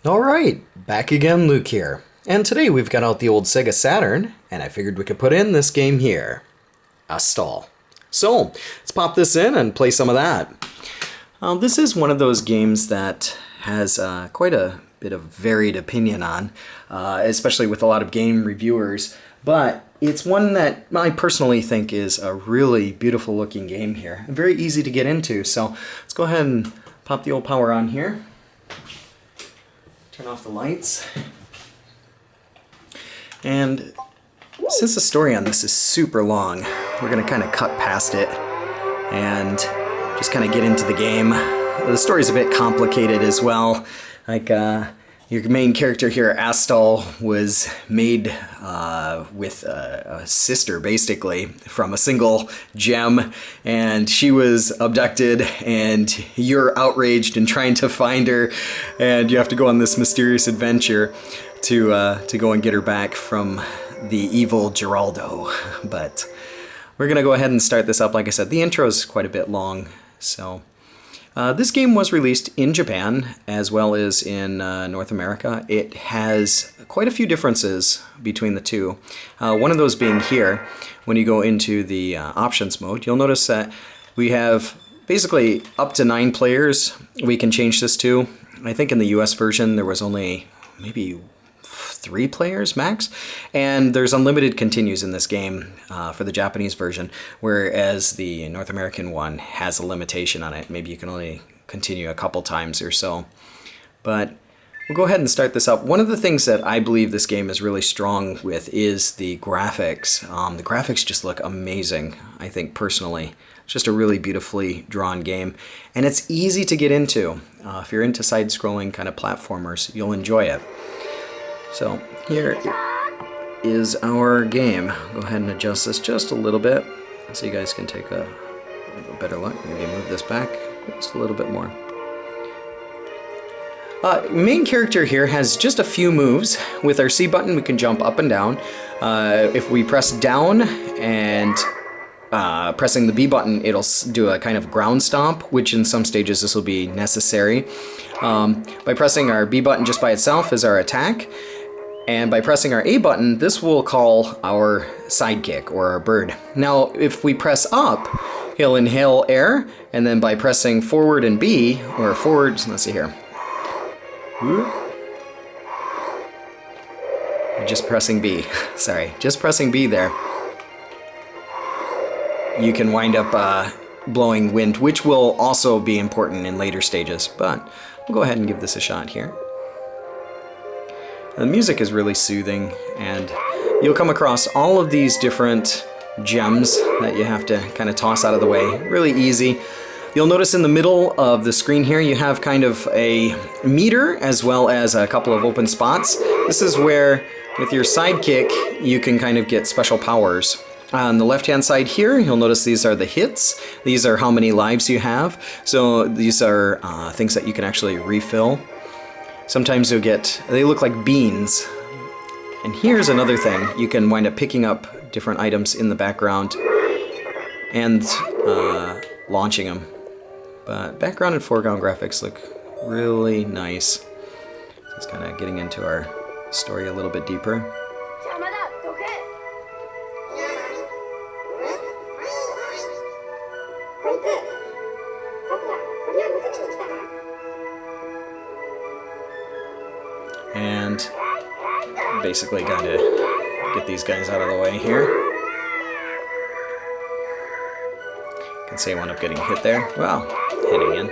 Alright, back again, Luke here. And today we've got out the old Sega Saturn, and I figured we could put in this game here, Astal. So, let's pop this in and play some of that. This is one of those games that has quite a bit of varied opinion on, especially with a lot of game reviewers, but it's one that I personally think is a really beautiful looking game here. Very easy to get into, so let's go ahead and pop the old power on here. Turn off the lights. And since the story on this is super long, we're going to kind of cut past it and just kind of get into the game. The story's a bit complicated as well. Like, your main character here, Astal, was made with a sister, basically, from a single gem, and she was abducted, and you're outraged and trying to find her, and you have to go on this mysterious adventure to go and get her back from the evil Giraldo. But we're going to go ahead and start this up. Like I said, the intro is quite a bit long, so... this game was released in Japan as well as in North America. It has quite a few differences between the two. One of those being here, when you go into the options mode, you'll notice that we have basically up to 9 players we can change this to. I think in the US version there was only maybe 3 players max, and there's unlimited continues in this game for the Japanese version, whereas the North American one has a limitation on it. Maybe you can only continue a couple times or so. But we'll go ahead and start this up. One of the things that I believe this game is really strong with is the graphics. The graphics just look amazing, I think, personally. It's just a really beautifully drawn game, and it's easy to get into. If you're into side-scrolling kind of platformers, you'll enjoy it. So here is our game. Go ahead and adjust this just a little bit so you guys can take a better look. Maybe move this back just a little bit more. Main character here has just a few moves. With our C button we can jump up and down. If we press down and pressing the B button, it'll do a kind of ground stomp, which in some stages this will be necessary. By pressing our B button just by itself is our attack. And by pressing our A button, this will call our sidekick, or our bird. Now, if we press up, he'll inhale air, and then by pressing forward and B, or forward, let's see here. Just pressing B, sorry, just pressing B there. You can wind up blowing wind, which will also be important in later stages, but we'll go ahead and give this a shot here. The music is really soothing, and you'll come across all of these different gems that you have to kind of toss out of the way. Really easy. You'll notice in the middle of the screen here you have kind of a meter as well as a couple of open spots. This is where, with your sidekick, you can kind of get special powers. On the left-hand side here, you'll notice these are the hits. These are how many lives you have. So these are things that you can actually refill. Sometimes you'll get, they look like beans. And here's another thing. You can wind up picking up different items in the background and launching them. But background and foreground graphics look really nice. Just kind of getting into our story a little bit deeper. And basically got to get these guys out of the way here. You can see I wound up getting hit there. Well, hitting in.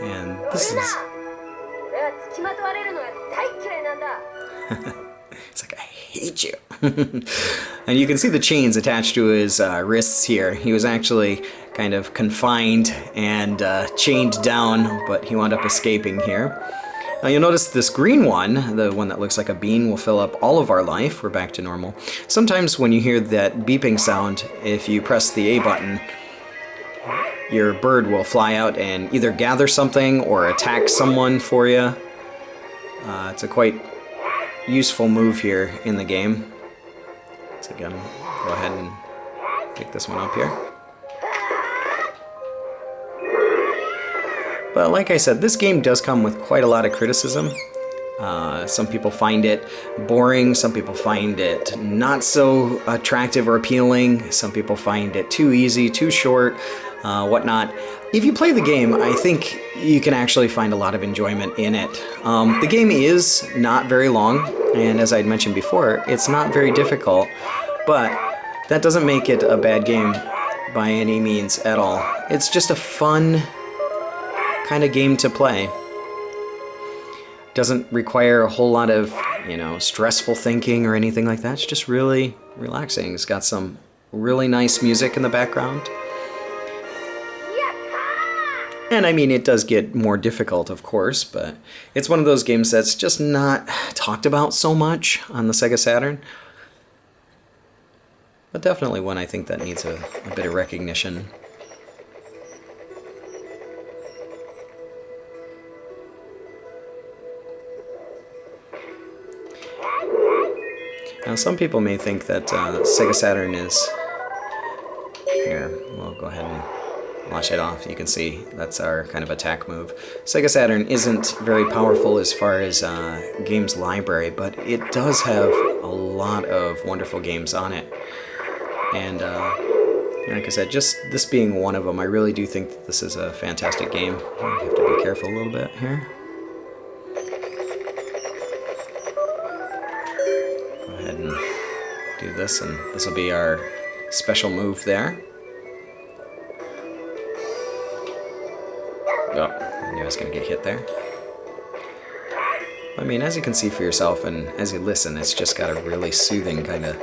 And this is... It's like, I hate you. And you can see the chains attached to his wrists here. He was actually kind of confined and chained down, but he wound up escaping here. Now you'll notice this green one, the one that looks like a bean, will fill up all of our life. We're back to normal. Sometimes when you hear that beeping sound, if you press the A button, your bird will fly out and either gather something or attack someone for you. It's a quite useful move here in the game. So again, go ahead and pick this one up here. But like I said, this game does come with quite a lot of criticism. Some people find it boring, some people find it not so attractive or appealing, some people find it too easy, too short, whatnot. If you play the game, I think you can actually find a lot of enjoyment in it. The game is not very long, and as I'd mentioned before, it's not very difficult, but that doesn't make it a bad game by any means at all. It's just a fun kind of game to play. Doesn't require a whole lot of, stressful thinking or anything like that. It's just really relaxing. It's got some really nice music in the background. And I mean, it does get more difficult, of course, but it's one of those games that's just not talked about so much on the Sega Saturn. But definitely one I think that needs a bit of recognition. Now, some people may think that Sega Saturn is... Here, we'll go ahead and launch it off. You can see that's our kind of attack move. Sega Saturn isn't very powerful as far as games library, but it does have a lot of wonderful games on it. And like I said, just this being one of them, I really do think that this is a fantastic game. You have to be careful a little bit here. Do this, and this will be our special move there. Oh, I knew I was going to get hit there. I mean, as you can see for yourself, and as you listen, it's just got a really soothing kind of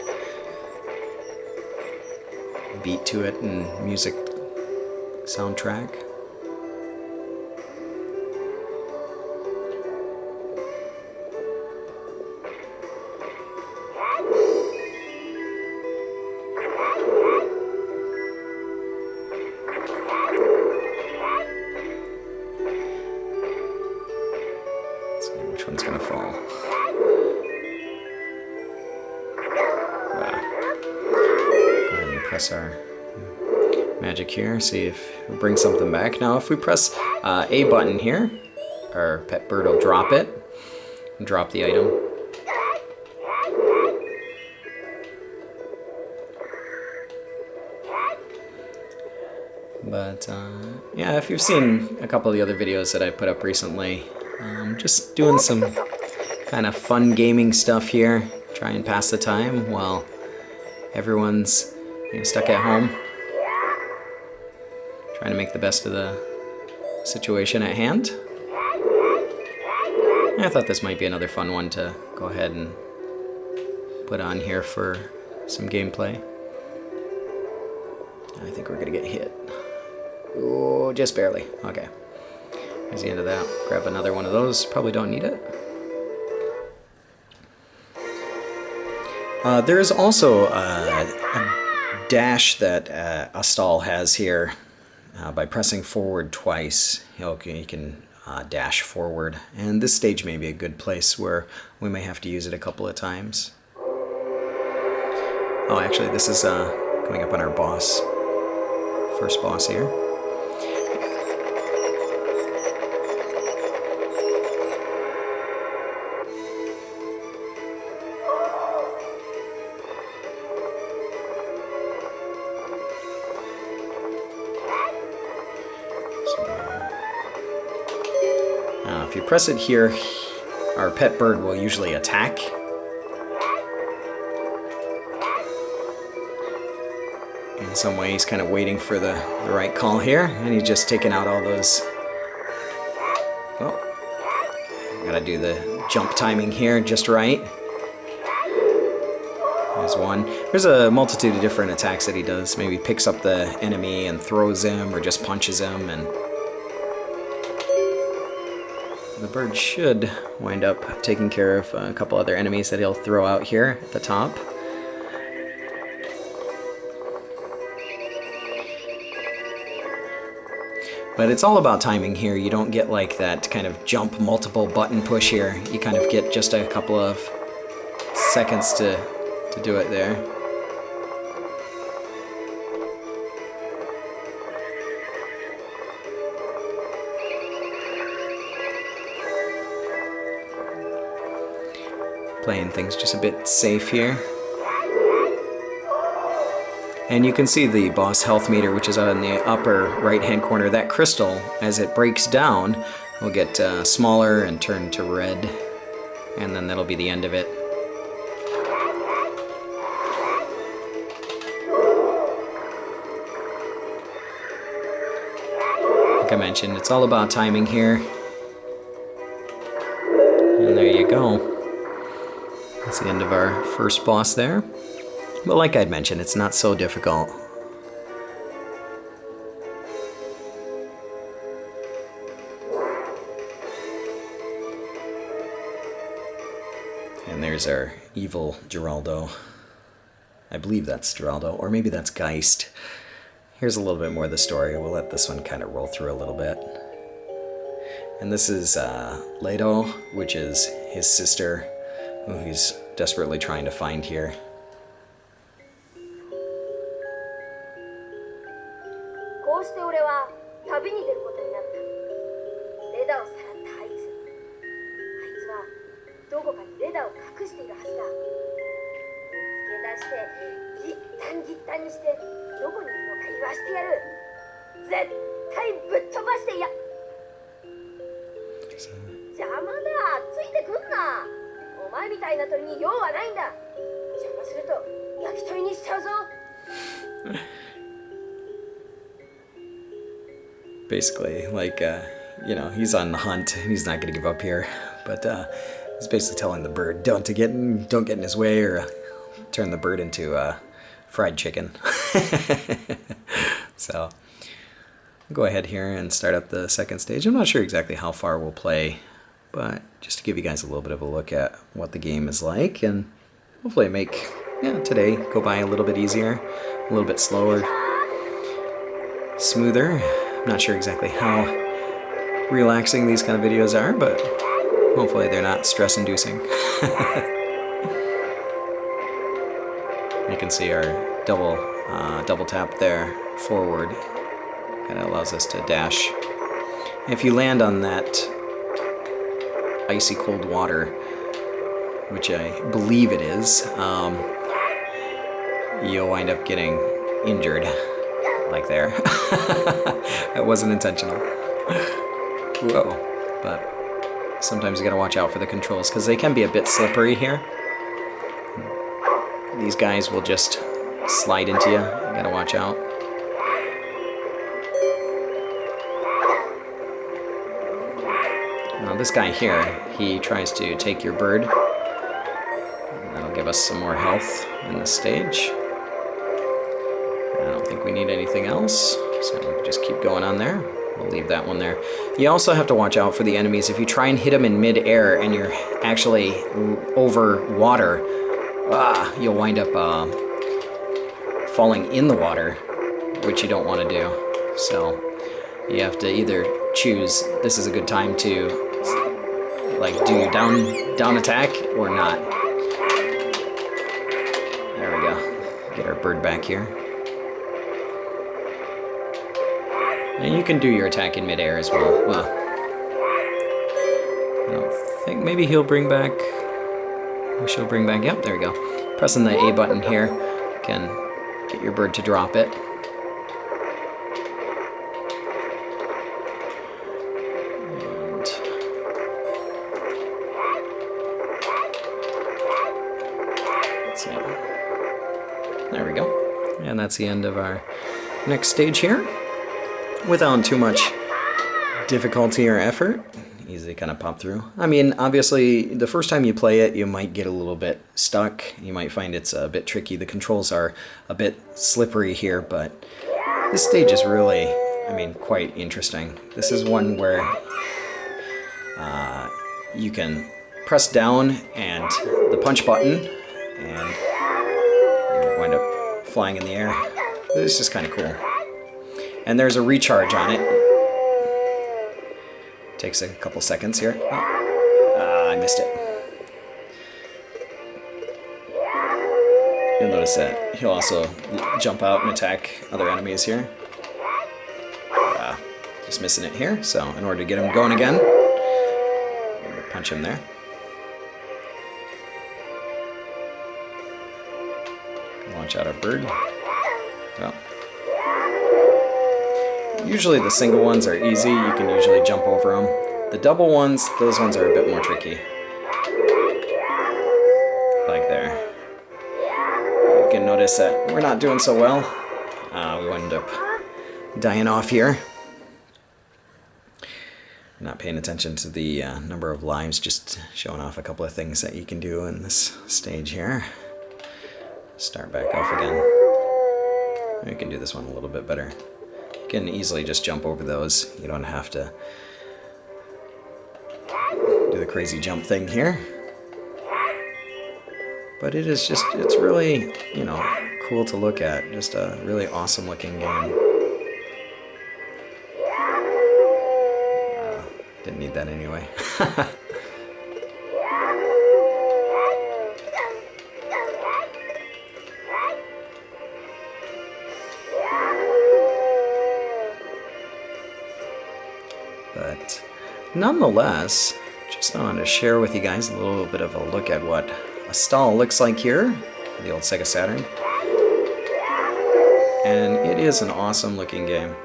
beat to it and music soundtrack. Which one's gonna fall? Go ahead and press our magic here, see if we bring something back. Now if we press A button here, our pet bird will drop it, and drop the item. But yeah, if you've seen a couple of the other videos that I put up recently, just doing some kind of fun gaming stuff here, try and pass the time while everyone's stuck at home, trying to make the best of the situation at hand. I thought this might be another fun one to go ahead and put on here for some gameplay. I think we're gonna get hit. Oh, just barely. Okay. There's the end of that. Grab another one of those. Probably don't need it. There is also a dash that Astal has here. By pressing forward twice, you can dash forward. And this stage may be a good place where we may have to use it a couple of times. Oh, actually, this is coming up on our boss. First boss here. If you press it here, our pet bird will usually attack. In some way, he's kind of waiting for the right call here, and he's just taking out all those. Oh, gotta do the jump timing here just right. There's one. There's a multitude of different attacks that he does. Maybe picks up the enemy and throws him, or just punches him, and the bird should wind up taking care of a couple other enemies that he'll throw out here at the top. But it's all about timing here. You don't get like that kind of jump multiple button push here. You kind of get just a couple of seconds to do it there. Playing things just a bit safe here. And you can see the boss health meter, which is on the upper right-hand corner. That crystal, as it breaks down, will get smaller and turn to red. And then that'll be the end of it. Like I mentioned, it's all about timing here. And there you go. That's the end of our first boss there. But like I'd mentioned, it's not so difficult. And there's our evil Giraldo. I believe that's Giraldo, or maybe that's Geist. Here's a little bit more of the story. We'll let this one kind of roll through a little bit. And this is Leto, which is his sister, who he's desperately trying to find here. こうして俺は旅に出ることになった。レダをさらったあいつ。あいつはどこかにレダを隠しているはずだ。見つけ出してギッタンにしてどこにいるのか言わしてやる。絶対ぶっ飛ばしてや。邪魔だ、ついてくんな。お前みたいな鳥に用はないんだ。邪魔すると焼き鳥にしちゃうぞ。Basically, like, you know, he's on the hunt and he's not going to give up here. But he's basically telling the bird, don't get in his way, or turn the bird into fried chicken. So, I'll go ahead here and start up the second stage. I'm not sure exactly how far we'll play, but just to give you guys a little bit of a look at what the game is like, and hopefully make today go by a little bit easier, a little bit slower, smoother. I'm not sure exactly how relaxing these kind of videos are, but hopefully they're not stress-inducing. You can see our double tap there forward. Kind of allows us to dash. If you land on that icy cold water, which I believe it is, you'll wind up getting injured. Like there. That wasn't intentional. Whoa. But sometimes you gotta watch out for the controls, because they can be a bit slippery here. These guys will just slide into you. You gotta watch out. Now this guy here, he tries to take your bird. And that'll give us some more health in this stage. I don't think we need anything else, so we can just keep going on there. We'll leave that one there. You also have to watch out for the enemies. If you try and hit them in mid-air and you're actually over water, you'll wind up falling in the water, which you don't want to do. So you have to either choose, this is a good time to like do your down attack or not. There we go. Get our bird back here. And you can do your attack in midair as well. Well, I don't think, maybe he'll bring back, she'll bring back, yep, there we go. Pressing the A button here can get your bird to drop it. And let's see. There we go. And that's the end of our next stage here. Without too much difficulty or effort, easy to kind of pop through. I mean, obviously, the first time you play it, you might get a little bit stuck. You might find it's a bit tricky. The controls are a bit slippery here, but this stage is really, I mean, quite interesting. This is one where you can press down and the punch button, and you wind up flying in the air. It's just kind of cool. And there's a recharge on it. Takes a couple seconds here. Oh, I missed it. You'll notice that he'll also jump out and attack other enemies here. Just missing it here, so in order to get him going again, punch him there. watch out, a bird. Well, usually the single ones are easy. You can usually jump over them. The double ones, those ones are a bit more tricky. Like there. You can notice that we're not doing so well. We wind up dying off here. Not paying attention to the number of lives, just showing off a couple of things that you can do in this stage here. Start back off again. You can do this one a little bit better. You can easily just jump over those. You don't have to do the crazy jump thing here. But it is just, it's really, you know, cool to look at. Just a really awesome looking game. Didn't need that anyway. But nonetheless, just wanted to share with you guys a little bit of a look at what Astal looks like here for the old Sega Saturn. And it is an awesome looking game.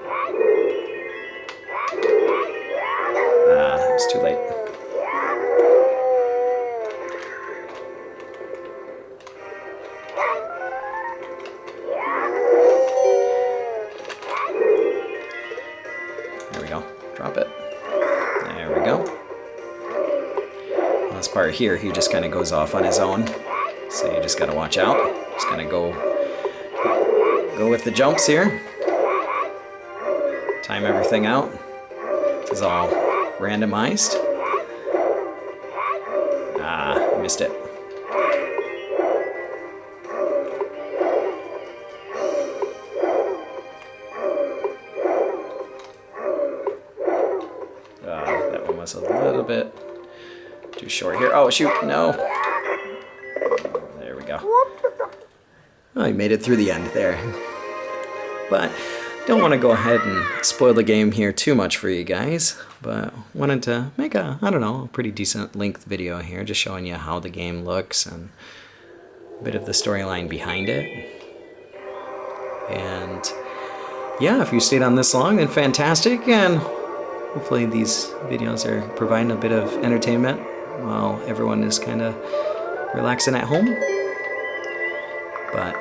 It's too late. There we go. Drop it. There we go. This part here, he just kind of goes off on his own. So you just got to watch out. Just kind of go with the jumps here. Time everything out. This is all randomized. I missed it. That one was a little bit too short here. Oh shoot, no. There we go. Oh, I made it through the end there. But don't want to go ahead and spoil the game here too much for you guys, but wanted to make a, I don't know, a pretty decent length video here, just showing you how the game looks and a bit of the storyline behind it. And yeah, if you stayed on this long, then fantastic, and hopefully these videos are providing a bit of entertainment while everyone is kind of relaxing at home. But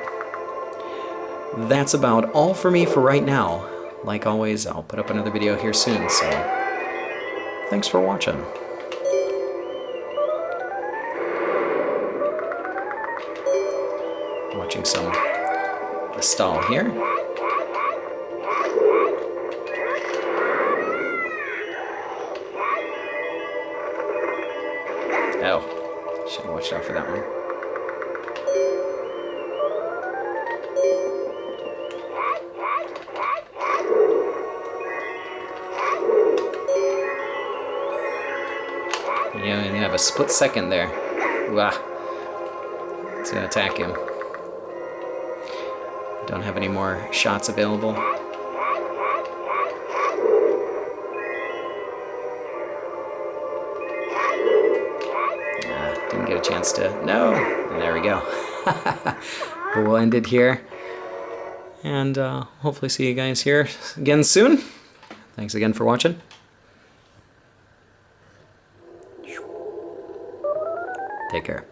that's about all for me for right now. Like always, I'll put up another video here soon, so thanks for watching. Watching some Astal here. Oh, should have watched out for that one. You only have a split second there. Wow. It's gonna attack him. Don't have any more shots available. Didn't get a chance to. No! And there we go. But we'll end it here. And hopefully see you guys here again soon. Thanks again for watching. Take care.